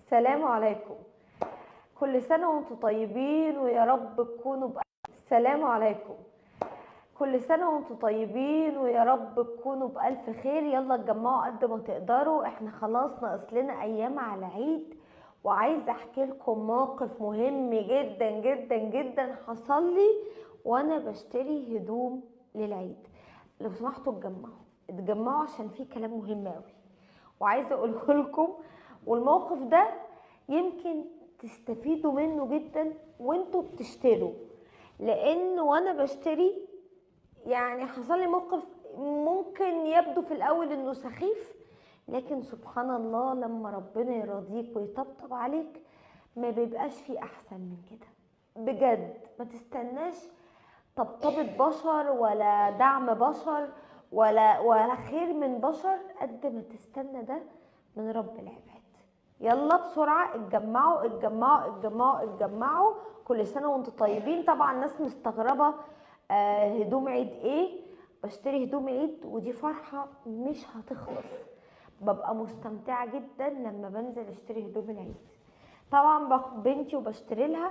السلام عليكم. كل سنة وانتم طيبين ويا رب تكونوا السلام عليكم. كل سنة وانتم طيبين ويا رب تكونوا بألف خير. يلا اتجمعوا قد ما تقدروا، احنا خلاص ناقص لنا ايام على عيد، وعايزه احكي لكم موقف مهم جدا جدا جدا حصل لي وانا بشتري هدوم للعيد. لو سمحتوا اتجمعوا عشان في كلام مهم قوي وعايزه اقوله لكم، والموقف ده يمكن تستفيدوا منه جدا وانتوا بتشتروا، لان وانا بشتري يعني حصل لي موقف ممكن يبدو في الاول انه سخيف، لكن سبحان الله لما ربنا يرضيك ويطبطب عليك ما بيبقاش في احسن من كده. بجد ما تستناش طبطبة بشر ولا دعم بشر ولا خير من بشر قد ما تستنى ده من رب العباد. يلا بسرعة اتجمعوا اتجمعوا اتجمعوا اتجمعوا. كل سنة وانتم طيبين. طبعا ناس مستغربة هدوم عيد ايه؟ بشتري هدوم عيد ودي فرحة مش هتخلص. ببقى مستمتعة جدا لما بنزل اشتري هدوم العيد. طبعا باخد بنتي وبشتري لها،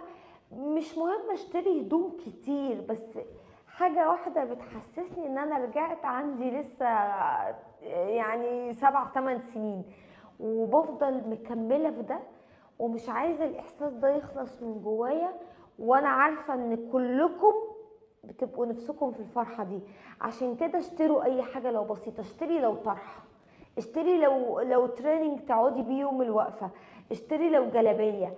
مش مهم اشتري هدوم كتير، بس حاجة واحدة بتحسسني ان انا رجعت عندي لسه يعني 7 8 سنين، وبفضل مكملة في ده ومش عايزة الاحساس ده يخلص من جوايا. وانا عارفة ان كلكم بتبقوا نفسكم في الفرحة دي، عشان كده اشتروا اي حاجة لو بسيطة. اشتري لو طرحة، اشتري لو تريننج تقعدي بيه يوم الوقفة، اشتري لو جلابية.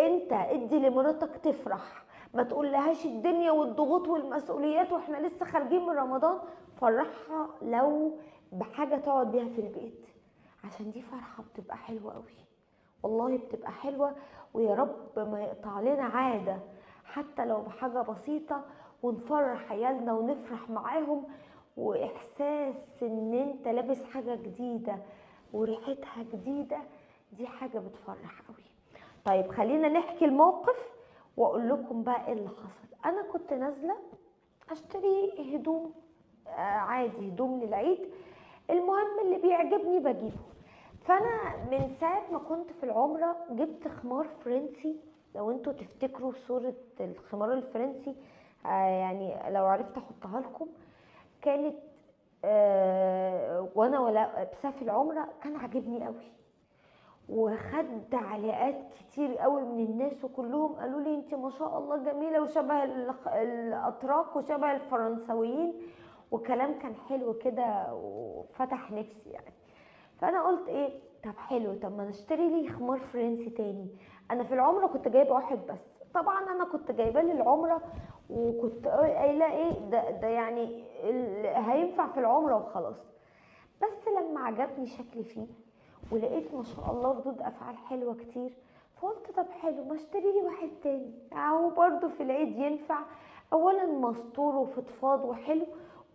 انت ادي لمراتك تفرح، ما تقولهاش الدنيا والضغوط والمسؤوليات واحنا لسه خارجين من رمضان. فرحها لو بحاجة تقعد بيها في البيت، عشان دي فرحة بتبقى حلوة قوي، والله بتبقى حلوة. ويا رب ما يقطع لنا عادة حتى لو بحاجة بسيطة، ونفرح عيالنا ونفرح معاهم، واحساس ان انت لابس حاجة جديدة وريحتها جديدة، دي حاجة بتفرح قوي. طيب خلينا نحكي الموقف واقول لكم بقى ايه اللي حصل. انا كنت نازلة اشتري هدوم عادي، هدوم للعيد، المهم اللي بيعجبني بجيبه. فانا من ساعة ما كنت في العمرة جبت خمار فرنسي. لو انتوا تفتكروا صورة الخمار الفرنسي يعني لو عرفت احطها لكم، كانت وانا ولا في العمرة كان عاجبني قوي، وخد تعليقات كتير قوي من الناس وكلهم قالوا لي انت ما شاء الله جميله وشبه الاتراك وشبه الفرنسويين، وكلام كان حلو كده وفتح نفسي يعني. فانا قلت ايه، طب حلو، طب ما نشتري لي خمار فرنسي تاني. انا في العمره كنت جايبه واحد بس، طبعا انا كنت جايباه للعمره وكنت قايله ايه ده يعني هينفع في العمره وخلاص. بس لما عجبني شكلي فيه ولقيت ما شاء الله ردود افعال حلوه كتير، فقلت طب حلو ما اشتري لي واحد تاني اهو برضو في العيد ينفع. اولا مستور وفضفاض وحلو،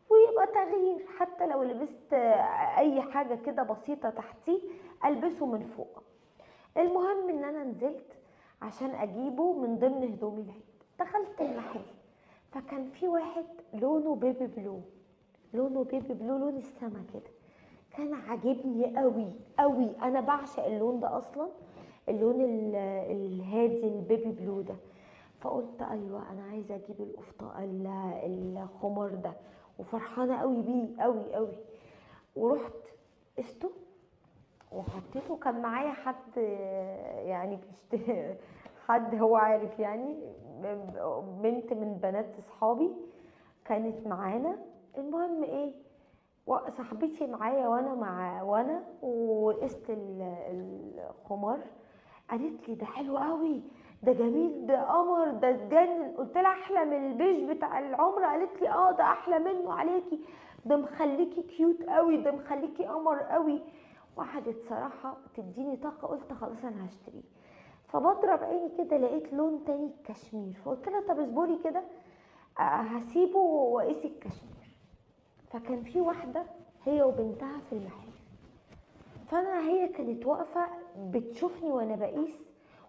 ويبقى تغيير حتى لو لبست اي حاجه كده بسيطه تحتيه البسه من فوق. المهم ان انا نزلت عشان اجيبه من ضمن هدومي العيد. دخلت المحل فكان في واحد لونه بيبي بلو، لونه بيبي بلو لون السما كده، كان عاجبني قوي قوي. انا بعشق اللون ده اصلا، اللون الهادي البيبي بلو ده. فقلت ايوه انا عايزه اجيب الخمار ده، وفرحانه قوي بيه قوي قوي. ورحت قسته وحطيته. كان معايا حد يعني حد هو عارف يعني، بنت من بنات اصحابي كانت معانا. المهم ايه، صاحبتي معايا وانا وقست الخمار، قالت لي ده حلو قوي، ده جميل، ده قمر، ده اتجنن. قلت لها احلى من البيج بتاع العمره؟ قالت لي اه ده احلى منه عليكي، ده مخليكي كيوت قوي، ده مخليكي قمر قوي. وقعدت صراحه تديني طاقه، قلت خلاص انا هشتريه. فبضرب عيني كده لقيت لون تاني الكشمير، فقلت لها طب اصبري كده هسيبه واقيس الكشمير. فكان في واحدة هي وبنتها في المحل، هي كانت واقفة بتشوفني وانا بقيس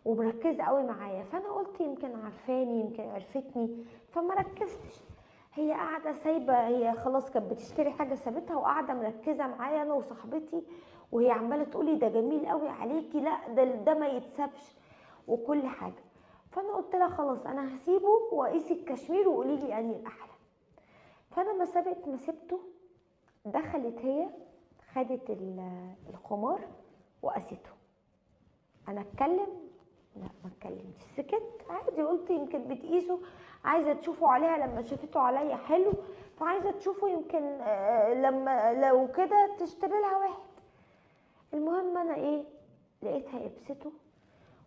ومركزة قوي معايا، فانا قلت يمكن عارفاني يمكن عرفتني فما ركزتش. هي قاعدة سايبة، هي خلاص كانت بتشتري حاجة سابتها وقاعدة مركزة معايا انا وصاحبتي، وهي عماله تقولي ده جميل قوي عليكي، لا ده ما يتسابش وكل حاجه. فانا قلت لها خلاص انا هسيبه واقيس الكشمير وقولي لي انهي الاحلى. فانا ما سبته، دخلت هي خدت الخمار وقاسته. انا اتكلم؟ لا ما اتكلمتش، سكت عادي. قلت يمكن بتقيسه، عايزه تشوفوا عليها لما شافته عليا حلو، فعايزه تشوفوا يمكن لما لو كده تشتري لها واحد. المهم انا ايه، لقيتها قبسته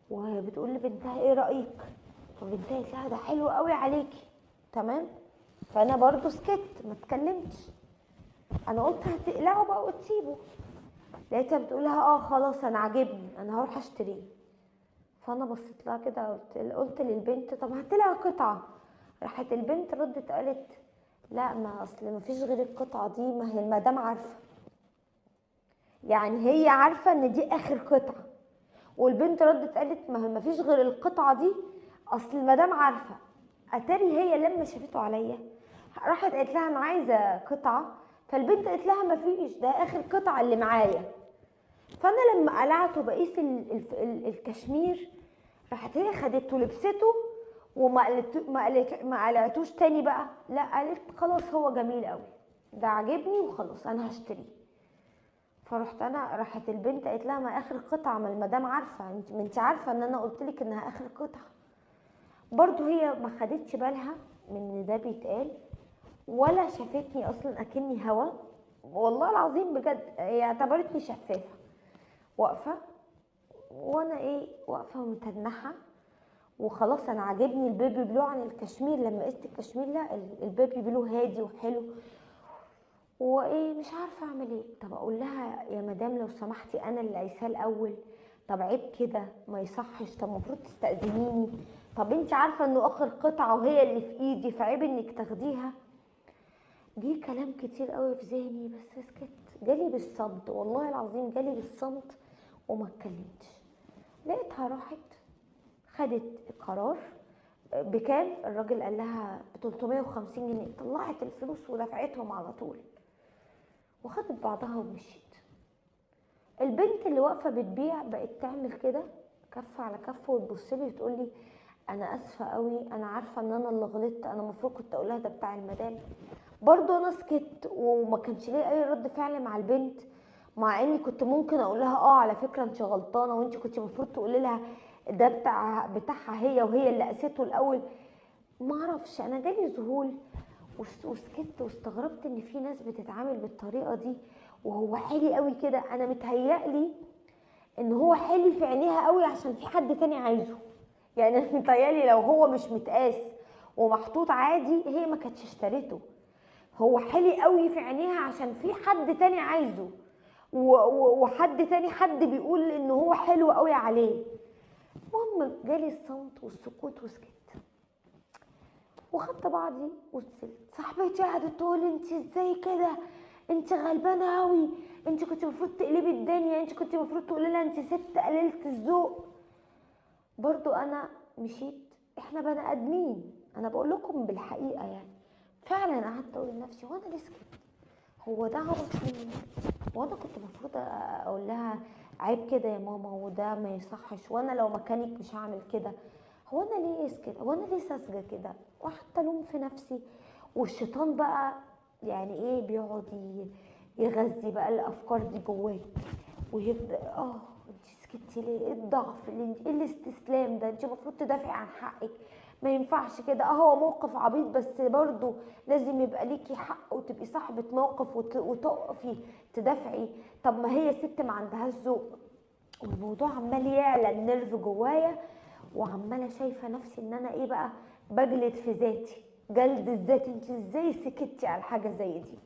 وهي بتقول لبنتها ايه رايك، فبنتها قالت لها ده حلو قوي عليكي. تمام. فانا برضو سكت ما اتكلمتش. انا قلت هتقلعه بقى وتسيبه. لقيتها بتقول لها اه خلاص انا عاجبني انا هروح اشتريه. فانا بصيت لها كده، قلت للبنت طب هات لها قطعه. راحت البنت ردت قالت لا ما اصل ما فيش غير القطعه دي، ما هي المدام عارفه. يعني هي عارفه ان دي اخر قطعه، والبنت ردت قالت ما فيش غير القطعه دي، اصل المدام عارفه. اتاري هي لما شافته عليا راحت قالت لها انا عايزه قطعه، فالبنت قالت لها ما فيش ده اخر قطعه اللي معايا. فانا لما قلعته بقيس الكشمير، راحت هي خدته لبسته وما ما قلعتوش تاني بقى، لا قالت خلاص هو جميل قوي ده عاجبني وخلاص انا هشتريه. فرحت انا، راحت البنت قالت لها ما اخر قطعه، ما المدام عارفه، انت عارفه ان انا قلت لك انها اخر قطعه. برضو هي ما خدتش بالها من ان ده بيتقال، ولا شافتني اصلا اكني هوا. والله العظيم بجد هي اعتبرتني شفافه واقفه، وانا ايه واقفه متنحه وخلاص. انا عاجبني البيبي بلو عن الكشمير، لما قست الكشمير لا البيبي بلو هادي وحلو، وايه مش عارفه اعمل ايه. طب اقول لها يا مدام لو سمحتي انا اللي قايساه الاول، طب عيب كده ما يصحش، طب المفروض تستاذنيني، طب انت عارفه انه اخر قطعه وهي اللي في ايدي فعيب انك تاخديها. جه كلام كتير قوي في ذهني بس سكت، جالي بالصمت والله العظيم جالي بالصمت وما اتكلمتش. لقيتها راحت خدت القرار. بكام؟ الراجل قال لها ب 350 جنيه. طلعت الفلوس ودفعتهم على طول وخدت بعضها ومشيت. البنت اللي واقفه بتبيع بقت تعمل كده كف على كف وتبص لي وتقول لي انا اسفه قوي، انا عارفه ان انا اللي غلطت، انا المفروض كنت اقول لها ده بتاع المدام. برضو انا سكت وما كانش ليا اي رد فعل مع البنت، مع اني كنت ممكن اقول لها اه على فكره انت غلطانه وانت كنت المفروض تقولي لها ده بتاعها هي وهي اللي قاسته الاول. ما اعرفش انا جالي ذهول وسكت واستغربت ان في ناس بتتعامل بالطريقه دي وهو حلي قوي كده. انا متهيألي ان هو حلي في عينيها قوي عشان في حد تاني عايزه. يعني انا متهيألي لو هو مش متقاس ومحطوط عادي هي ما كانتش اشتريته. هو حلي قوي في عينيها عشان في حد تاني عايزه وحد تاني حد بيقول ان هو حلو قوي عليه. المهم جالي الصمت والسكوت وسكت وخدت بعضي واتسلت. صاحبتي قعدت تقول انت ازاي كده، انت غلبانه قوي، انت كنت المفروض تقلبي الدنيا، انت كنت المفروض تقولي لها انت ست قليله الذوق. برضو انا مشيت، احنا بني ادمين، انا بقول لكم بالحقيقه يعني. فعلا قعدت اقول لنفسي هو انا ليه سكت، هو ده عبط مني، وانا كنت المفروض اقول لها عيب كده يا ماما وده ما يصحش، وانا لو مكانك مش هعمل كده. هو انا ليه كده، هو انا ليه ساذجه كده، وحتى الوم في نفسي. والشيطان بقى يعني ايه بيقعد يغذي بقى الافكار دي جواك ويبدا انت سكتي ليه، ايه الضعف اللي انت، ايه الاستسلام ده، انت المفروض تدافعي عن حقك، ما ينفعش كده. هو موقف عبيط بس برضو لازم يبقى ليكي حق وتبقي صاحبة موقف وتقفي تدافعي. طب ما هي ست ما عندهاش ذوق. والموضوع عمال يعلى النرف جوايا وعماله شايفه نفسي ان انا ايه بقى بجلد في ذاتي جلد الذات، انت ازاي سكتي على حاجه زي دي.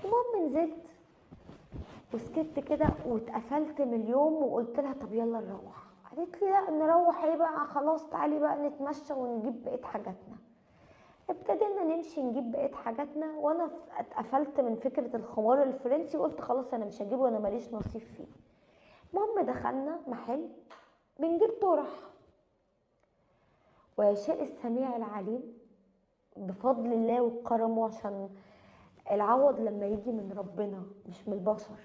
المهم نزلت وسكت كده واتقفلت من اليوم وقلت لها طب يلا نروح. قالت لي لا نروح ايه بقى، خلاص تعالي بقى نتمشى ونجيب بقيه حاجاتنا. ابتدينا نمشي نجيب بقيه حاجاتنا وانا اتقفلت من فكره الخمار الفرنسي وقلت خلاص انا مش هجيبه وانا ماليش نصيب فيه. المهم دخلنا محل بنجيب طرح، ويشاء السميع العليم بفضل الله وكرمه عشان العوض لما يجي من ربنا مش من البشر.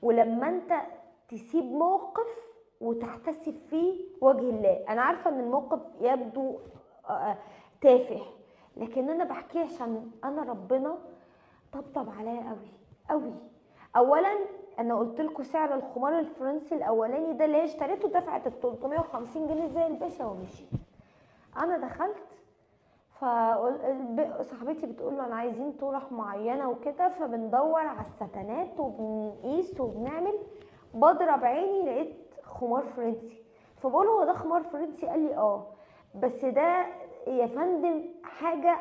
ولما انت تسيب موقف وتحتسب فيه وجه الله. انا عارفه ان الموقف يبدو تافه، لكن انا بحكيه عشان انا ربنا طبطب عليا قوي قوي. اولا انا قلت لكم سعر الخمار الفرنسي الاولاني ده اللي هي اشتريته دفعت ال 350 جنيه زي الباشا ومشي. انا دخلت فصاحبتي بتقول له انا عايزين طرح معينه وكده، فبندور على الستانات وبنقيس وبنعمل. بضرب عيني لقيت خمار فرنسي، فبقول هو ده خمار فرنسي؟ قال لي اه، بس ده يا فندم حاجه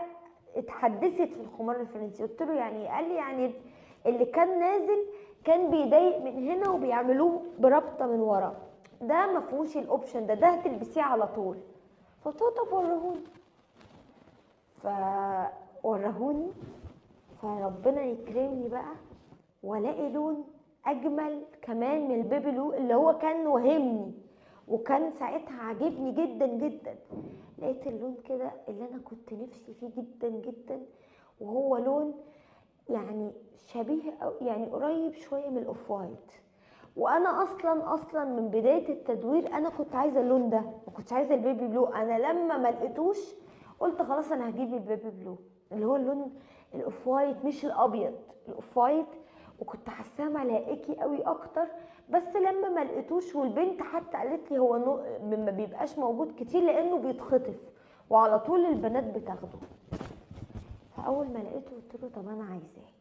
اتحدثت في الخمار الفرنسي. قلت له يعني ايه؟ قال لي يعني اللي كان نازل كان بيضايق من هنا وبيعملوه بربطه من ورا، ده ما فيهوش الاوبشن ده هتلبسيه على طول. فقلت له طب وريهوني، فورهوني. فربنا يكرمني بقى والاقي لون اجمل كمان من البيبي لو اللي هو كان وهمني وكان ساعتها عاجبني جدا جدا. لقيت اللون كده اللي انا كنت نفسي فيه جدا جدا، وهو لون يعني شبيه أو يعني قريب شويه من الاوف وايت. وانا اصلا من بدايه التدوير انا كنت عايزه اللون ده، ما كنتش عايزه البيبي بلو. انا لما ما لقيتوش قلت خلاص انا هجيب البيبي بلو اللي هو اللون الاوف وايت مش الابيض، الاوف وايت. وكنت حاساه ملائكي قوي اكتر، بس لما ما لقيتوش والبنت حتى قالت لي هو ما بيبقاش موجود كتير لانه بيتخطف وعلى طول البنات بتاخده. فاول ما لقيته قلت له طب انا عايزاه.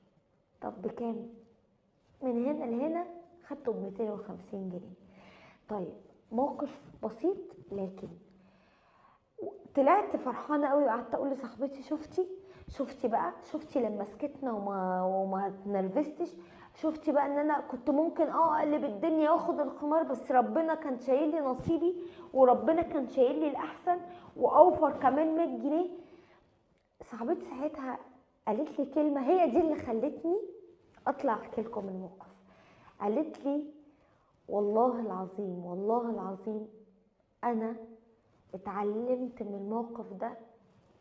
طب بكام؟ من هنا لهنا خدته ب 250 جنيه. طيب موقف بسيط، لكن طلعت فرحانه قوي وقعدت اقول لصاحبتي شفتي بقى، شفتي لما سكتنا وما اتنرفزتش، شفتي بقى ان انا كنت ممكن اقلب الدنيا واخد الخمار، بس ربنا كان شايل لي نصيبي وربنا كان شايل لي الاحسن واوفر كمان 100 جنيه. صاحبتي ساعتها قالت لي كلمه هي دي اللي خلتني اطلع احكي لكم الموقف. قالت لي والله العظيم والله العظيم انا اتعلمت من الموقف ده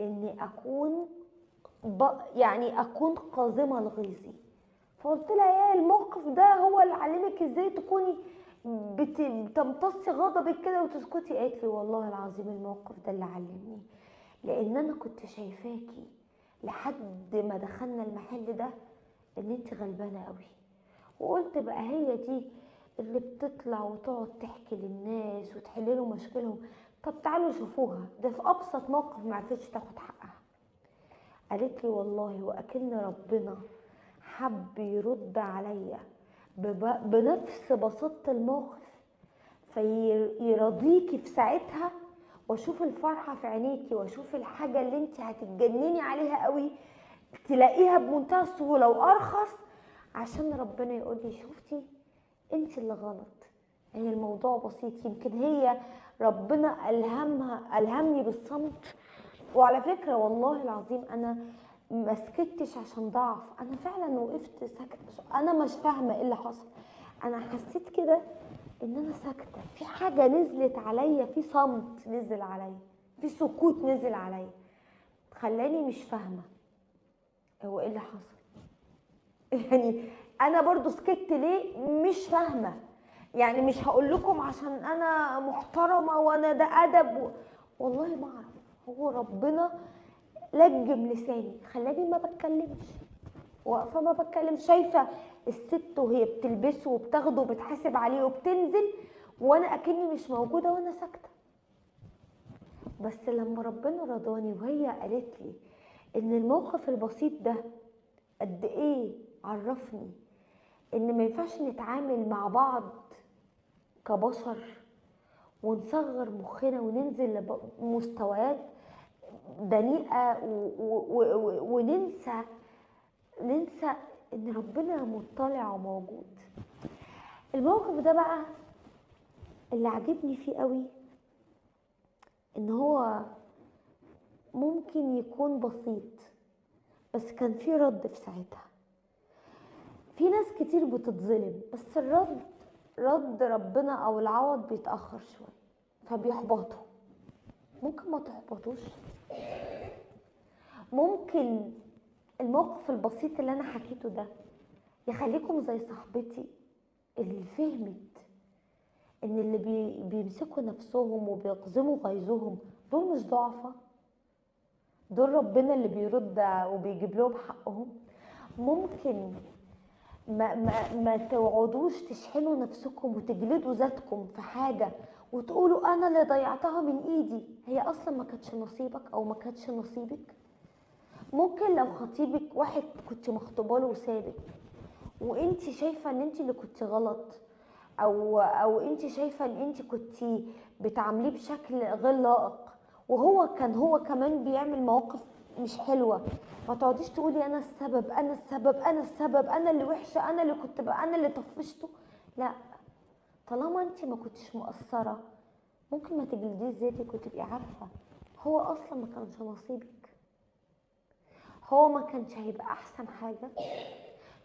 اني اكون يعني اكون قازمه لغيظي. فقلت لها يا الموقف ده هو اللي علمك ازاي تكوني بتمتصي غضبك كده وتسكتي؟ قالت لي والله العظيم الموقف ده اللي علمني، لان انا كنت شايفاكي لحد ما دخلنا المحل ده ان انت غلبانه قوي. وقلت بقى هي دي اللي بتطلع وتقعد تحكي للناس وتحل له مشكلهم. طب تعالوا شوفوها، ده في ابسط موقف ما عرفتش تاخد حقها. قالت لي والله واكن ربنا حب يرد عليا بنفس بساطه الموقف فيرضيكي في ساعتها، واشوف الفرحه في عينيكي واشوف الحاجه اللي انت هتتجنني عليها قوي تلاقيها بمنتهى السهوله وارخص، عشان ربنا يقول لي شفتي انت اللي غلط. يعني الموضوع بسيط، يمكن هي ربنا الهمني بالصمت. وعلى فكره والله العظيم انا ما سكتش عشان ضعف، انا فعلا وقفت ساكته، انا مش فاهمه ايه اللي حصل. انا حسيت كده ان انا ساكته، في حاجه نزلت عليا، في صمت نزل عليا، في سكوت نزل عليا خلاني مش فاهمه هو ايه اللي حصل. يعني انا برضو سكت ليه مش فاهمه. يعني مش هقول لكم عشان انا محترمه وانا ده ادب والله ما اعرف. هو ربنا لجم لساني خلاني ما بتكلمش، واقفه ما بتكلمش، شايفه الست وهي بتلبسه وبتاخده وبتحاسب عليه وبتنزل وانا اكني مش موجوده وانا ساكته. بس لما ربنا رضاني وهي قالت لي ان الموقف البسيط ده قد ايه عرفني ان ما ينفعش نتعامل مع بعض كبشر ونصغر مخنا وننزل لمستويات دنيئه ننسى ان ربنا مطلع وموجود. الموقف ده بقى اللي عجبني فيه قوي ان هو ممكن يكون بسيط بس كان فيه رد في ساعتها. في ناس كتير بتتظلم بس رد ربنا او العوض بيتأخر شوية فبيحبطوا. ممكن ما تحبطوش، ممكن الموقف البسيط اللي انا حكيته ده يخليكم زي صاحبتي اللي فهمت ان اللي بيمسكوا نفسهم وبيقزموا غيظهم دول مش ضعفة، دول ربنا اللي بيرد وبيجيب لهم حقهم. ممكن ما تقعدوش تشحنوا نفسكم وتجلدوا ذاتكم في حاجة وتقولوا انا اللي ضيعتها من ايدي، هي اصلا ما كانتش نصيبك او ما كانتش نصيبك. ممكن لو خطيبك واحد كنت مخطوبه له وسابك وانت شايفه ان انت اللي كنت غلط، او انت شايفه ان انت كنت بتعامليه بشكل غير لائق، هو كمان بيعمل مواقف مش حلوه، ما تقعديش تقولي انا السبب انا السبب انا السبب انا اللي وحشه انا اللي كنت بقى انا اللي طفشته. لا، طالما انت ما كنتش مقصره ممكن ما تجلديش ذاتك وتبقي عارفه هو اصلا ما كانش نصيبك، هو ما كانش هيبقى احسن حاجه،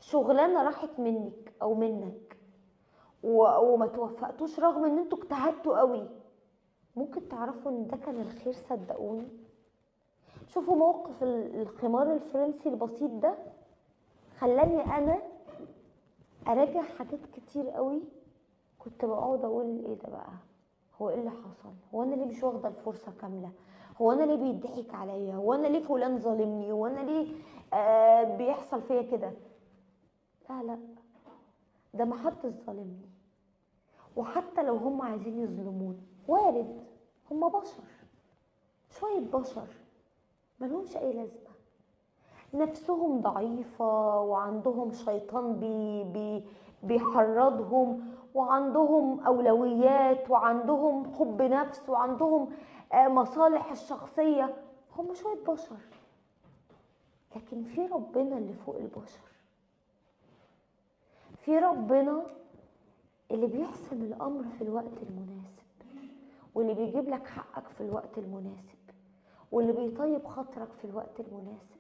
شغلانه راحت منك او منك وما توفقتوش رغم ان انتوا اجتهدتوا قوي، ممكن تعرفوا ان ده كان الخير صدقوني. شوفوا موقف الخمار الفرنسي البسيط ده خلاني انا اراجع حاجات كتير قوي، كنت بقعد اقول ايه ده بقى، هو ايه اللي حصل، هو انا ليه مش واخده الفرصه كامله، هو انا ليه بيضحك عليا، هو انا ليه فلان ظالمني، هو انا ليه بيحصل فيا كده. لا لا، ده ما حدش ظالمني، وحتى لو هم عايزين يظلموني وارد، هم بشر، شويه بشر ملهمش اي لازمه، نفسهم ضعيفه وعندهم شيطان بيحرضهم وعندهم اولويات وعندهم حب نفس وعندهم مصالح الشخصيه، هم شويه بشر. لكن في ربنا اللي فوق البشر، في ربنا اللي بيحسم الامر في الوقت المناسب، واللي بيجيب لك حقك في الوقت المناسب، واللي بيطيب خاطرك في الوقت المناسب،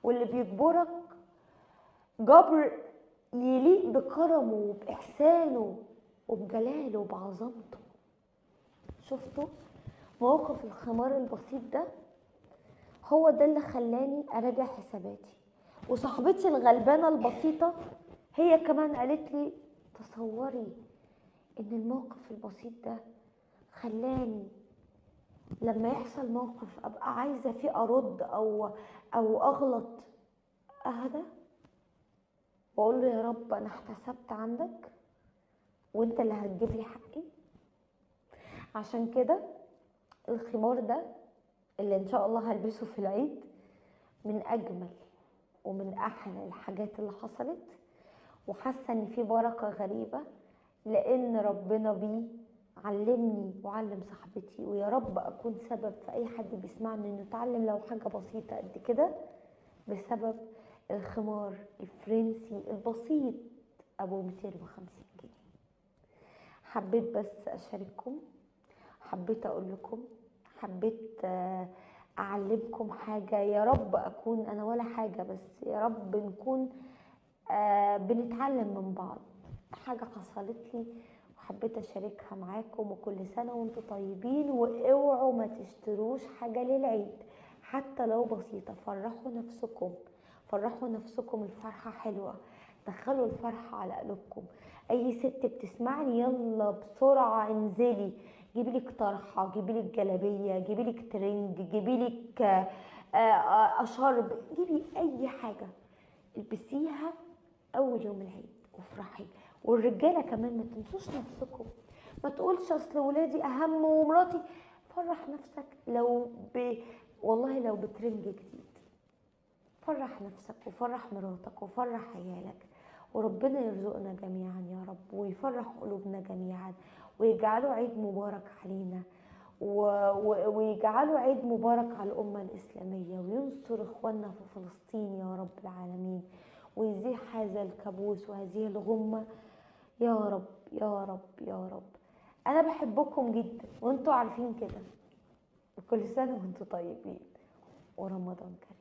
واللي بيجبرك جبر يليق بكرمه وبإحسانه وبجلاله وبعظمته. شفتوا موقف الخمار البسيط ده هو ده اللي خلاني اراجع حساباتي، وصاحبتي الغلبانه البسيطه هي كمان قالت لي تصوري ان الموقف البسيط ده خلاني لما يحصل موقف ابقى عايزه فيه ارد او اغلط اهدى واقول له يا رب انا احتسبت عندك وانت اللي هتجيب لي حقي. عشان كده الخمار ده اللي ان شاء الله هلبسه في العيد من اجمل ومن احلى الحاجات اللي حصلت، وحاسه ان في بركه غريبه لان ربنا بيه علمني وعلم صاحبتي، ويا رب اكون سبب في اي حد بيسمعني انه يتعلم لو حاجه بسيطه قد كده بسبب الخمار الفرنسي البسيط ابو 250 جنيه. حبيت بس اشارككم، حبيت اقول لكم، حبيت اعلمكم حاجه، يا رب اكون انا ولا حاجه بس يا رب نكون بنتعلم من بعض. حاجه حصلت لي وحبيت اشاركها معاكم، وكل سنه وانتم طيبين، واوعوا ما تشتروش حاجه للعيد حتى لو بسيطه، فرحوا نفسكم، فرحوا نفسكم، الفرحه حلوه، دخلوا الفرحه على قلوبكم. اي ست بتسمعني يلا بسرعه انزلي جيبي لك طرحه، جيبي لك جلابيه، جيبي لك ترنج، جيبي لك اشرب، جيبي اي حاجه البسيها اول يوم العيد وافرحي. والرجاله كمان ما تنسوش نفسكم، ما تقولش اصل ولادي اهم ومراتي، فرح نفسك والله لو بترنج جديد، فرح نفسك وفرح مراتك وفرح عيالك، وربنا يرزقنا جميعا يا رب ويفرح قلوبنا جميعا ويجعله عيد مبارك علينا ويجعله عيد مبارك على الأمة الإسلامية، وينصر إخواننا في فلسطين يا رب العالمين، ويزيح هذا الكابوس وهذه الغمة يا رب يا رب يا رب. أنا بحبكم جدا وانتوا عارفين كده، وكل سنة وانتوا طيبين ورمضان كريم.